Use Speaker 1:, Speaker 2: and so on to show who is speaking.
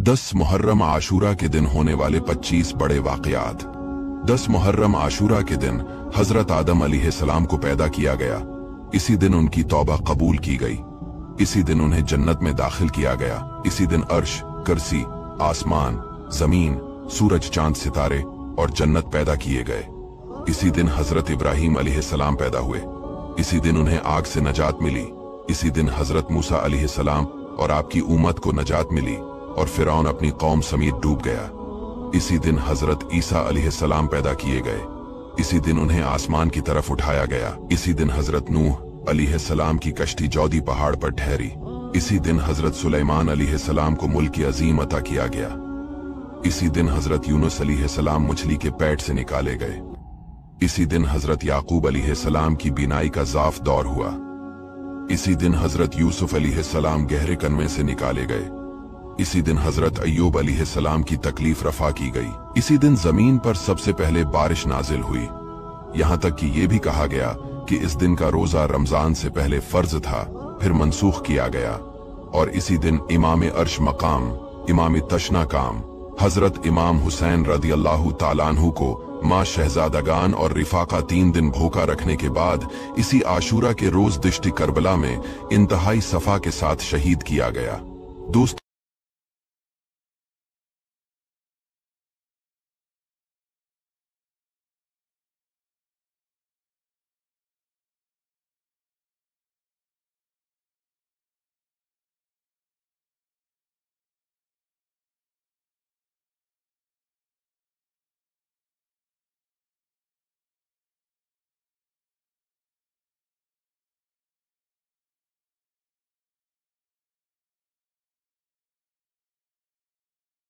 Speaker 1: 10 मुहर्रम आशूरा के दिन होने वाले 25 बड़े वाक़यात। 10 मुहर्रम आशूरा के दिन हजरत आदम अलैहिस्सलाम को पैदा किया गया। इसी दिन उनकी तौबा कबूल की गई। इसी दिन उन्हें जन्नत में दाखिल किया गया। इसी दिन अर्श, कुर्सी, आसमान, जमीन, सूरज, चांद, सितारे और जन्नत पैदा किए गए। इसी दिन हजरत इब्राहीम अलैहिस्सलाम पैदा हुए। इसी दिन उन्हें आग से नजात मिली। इसी दिन हजरत मूसा अलैहिस्सलाम और आपकी उम्मत को नजात मिली और फिरौन अपनी कौम समेत डूब गया। इसी दिन हजरत ईसा अलैहिस्सलाम पैदा किए गए। इसी दिन उन्हें आसमान की तरफ उठाया गया। इसी दिन हजरत नूह अलैहिस्सलाम की कश्ती जौदी पहाड़ पर ठहरी। इसी दिन हजरत सुलेमान अलैहिस्सलाम को मुल्क अजीम अता किया गया। इसी दिन हजरत यूनुस अलैहिस्सलाम मछली के पेट से निकाले गए। इसी दिन हजरत याकूब अलैहिस्सलाम की बीनाई का ज़ाफ दौर हुआ। इसी दिन हजरत यूसुफ अलैहिस्सलाम गहरे कन्वे से निकाले गए। इसी दिन हजरत अय्यूब अलैहिस्सलाम की तकलीफ रफा की गई। इसी दिन जमीन पर सबसे पहले बारिश नाजिल हुई। यहाँ तक कि ये भी कहा गया कि इस दिन का रोजा रमजान से पहले फर्ज था, फिर मनसूख किया गया। और इसी दिन इमाम अर्श मकाम, इमाम तशना काम, हजरत इमाम हुसैन रदियल्लाहु ताला अन्हु को माँ शहजादागान और रिफाका 3 दिन भूखा रखने के बाद इसी आशूरा के रोज दिश्त करबला में इंतहाई सफा के साथ शहीद किया गया। दोस्त